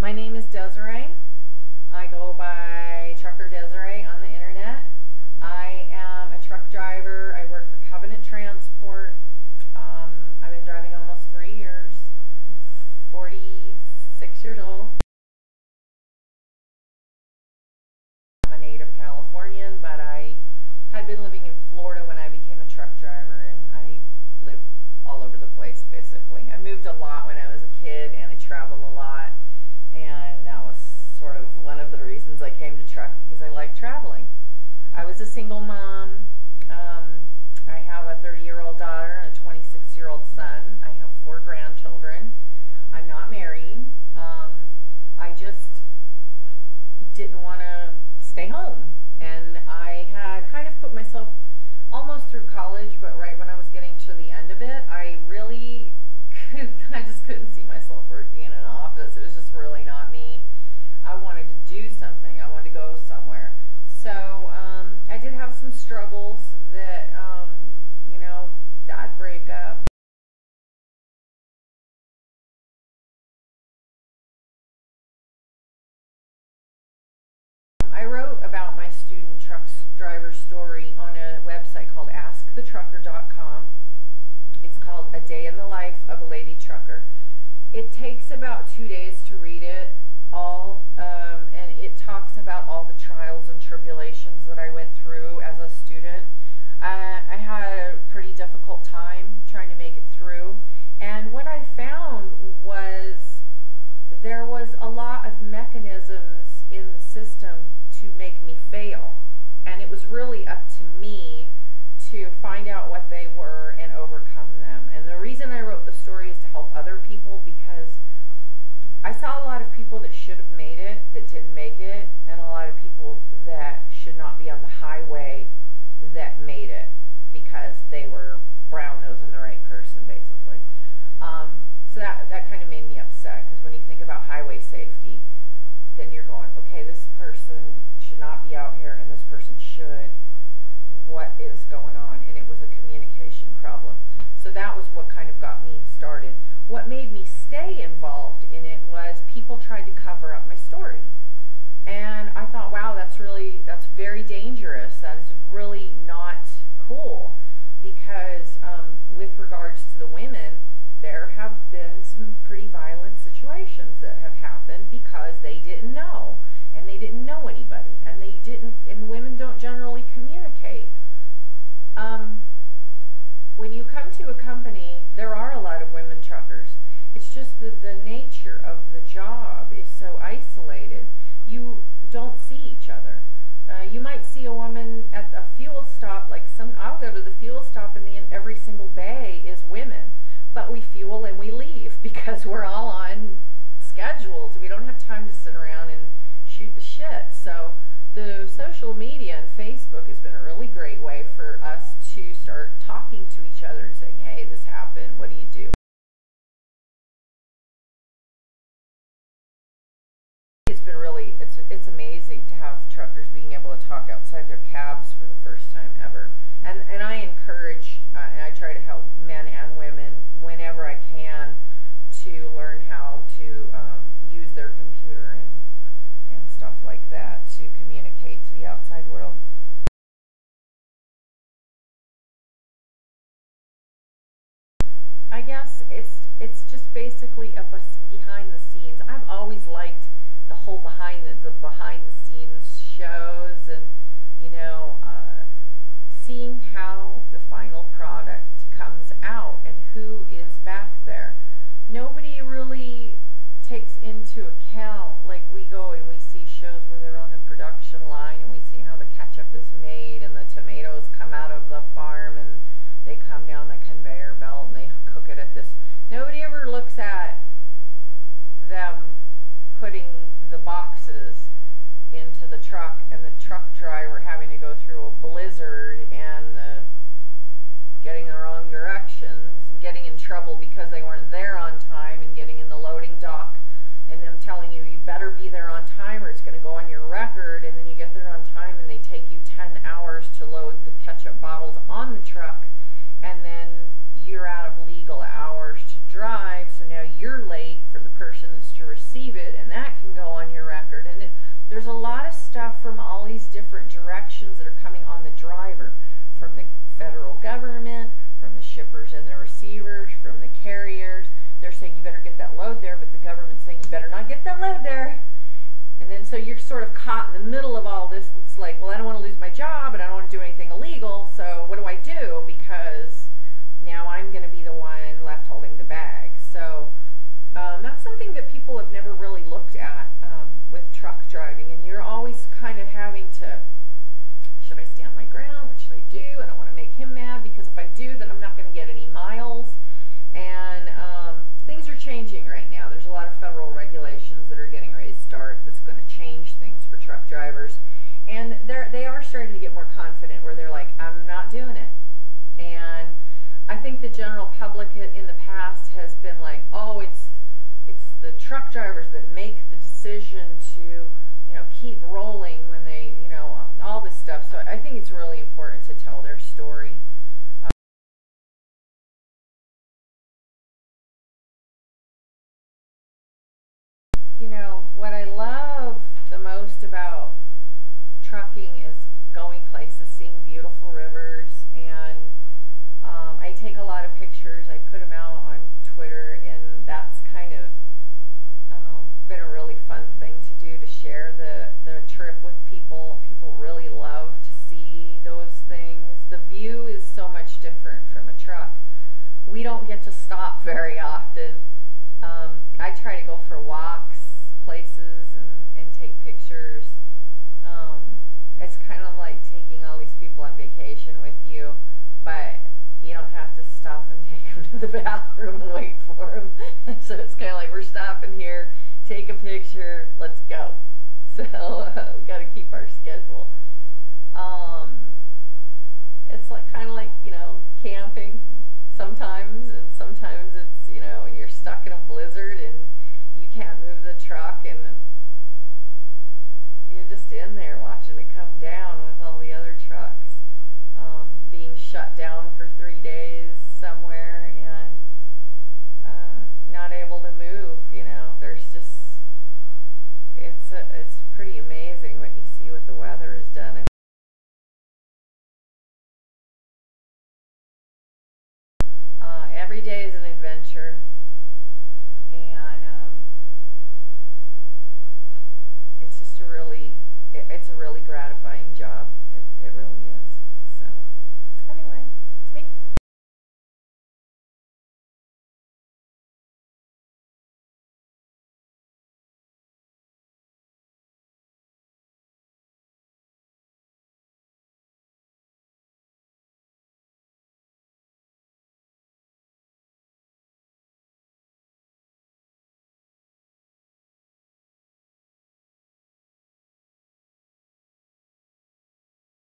My name is Desiree. I go by TruckerDesiree on the internet. I am a truck driver. I work for Covenant Transport. I've been driving almost 3 years. I'm 46 years old. I'm a native Californian, but I had been living in Florida when I became a truck driver, and I lived all over the place basically. I moved a lot when I was a kid, and I traveled a lot, and that was sort of one of the reasons I came to truck, because I like traveling. I was a single mom. I have a 30-year-old daughter and a 26-year-old son. I have 4 grandchildren. I'm not married. I just didn't want to stay home, and I had kind of put myself almost through college, but right when I was getting to the end of it, I just couldn't see myself working in an office. It was just really not me. I wanted to do something. I wanted to go somewhere. So I did have some struggles that, bad breakup. I wrote about my student truck driver story on a website called AskTheTrucker.com. It's called A Day in the Life of a Lady Trucker. It takes about 2 days to read it all, and it talks about all the trials and tribulations that I went through as a student. I had a pretty difficult time trying to make it through, and what I found was there was a lot of mechanisms in the system to make me fail, and it was really up to me to find out what they were and overcome them. And the reason I wrote the story is to help other people, because I saw a lot of people that should have made it that didn't make it, and a lot of people that should not be on the highway that made it because they were brown-nosing the right person, basically. So that kind of made me upset, because when you think about highway safety, then you're going, okay, this person should not be out here and this person should. What is going on? And it was a communication problem. So that was what kind of got me started. What made me stay involved in it was people tried to cover up my story. And I thought, wow, that's very dangerous. That is really not cool, because with regards to the women, there have been some pretty violent situations that have happened because they didn't know, and they didn't know anybody, and women don't generally communicate. When you come to a company, there are a lot of women truckers. It's just the nature of the job is so isolated. You don't see each other. You might see a woman at a fuel stop, I'll go to the fuel stop, and every single bay is women. But we fuel and we leave because we're all on schedules. We don't have time to sit around and shoot the shit. So the social media and Facebook has been a really great way for us to start talking to each other and saying, hey, this happened, what do you do? It's been really, it's amazing to have truckers being able to talk outside their cabs for the first time ever. And I encourage, and I try to help men and women whenever I can to learn how to use their computer and stuff like that to communicate to the outside world. I guess it's just basically a behind the scenes. I've always liked the whole behind the scenes shows, and seeing how the final product comes out and who is back there. Nobody really takes into account, like we go and we see shows where they're on the production line and we see how the ketchup is made and the tomatoes come out of the farm and they come down the conveyor belt and they cook it at this. Nobody ever looks at them putting the boxes into the truck and the truck driver having to go through a blizzard and getting in the wrong directions, and getting in trouble because they weren't there on time, and getting in the loading dock and them telling you better be there on time or it's going to go on your record, and then you get there on time and they take you 10 hours to load the ketchup bottles on the truck, and then you're out of legal hours to drive, so now you're late for the person that's to receive it, and that can go on your record. And there's a lot of stuff from all these different directions that are coming on the driver, from the federal government, from the shippers and the receivers, from the carriers. They're saying you better get that load there, but the government's saying you better not get that load there. And then so you're sort of caught in the middle of all this. It's like, well, I don't want to lose my job and I don't want to do anything illegal, so what do I do? Because now I'm going to be the one left holding the bag. So that's something that people have never really looked at with truck driving. And you're always kind of having to, should I stand my ground? What should I do? I don't want to make him mad, because if I do, then I'm not going to get any miles. And things are changing right now. There's a lot of federal regulations that are getting ready to start that's going to change things for truck drivers. And they are starting to get more confident, where they're like, I'm not doing it. And I think the general public in the past has been like, oh, it's the truck drivers that make the decision to, keep rolling when they, all this stuff. So I think it's really important to tell their story. What I love the most about trucking is going places, seeing beautiful rivers, and I take a lot of pictures. I put them out on Twitter, and that's kind of been a really fun thing to do, to share the trip with people. People really love to see those things. The view is so much different from a truck. We don't get to stop very often. I try to go for walks, places, and take pictures. It's kind of like taking all these people on vacation with you, but you don't have to stop and take them to the bathroom and wait for them. So it's kind of like, we're stopping here, take a picture, let's go. So we've got to keep our schedule. It's like kind of like, camping sometimes, and sometimes it's, when you're stuck in a blizzard and you can't move the truck, and you're just in there watching it come down with all the other trucks being shut down for 3 days.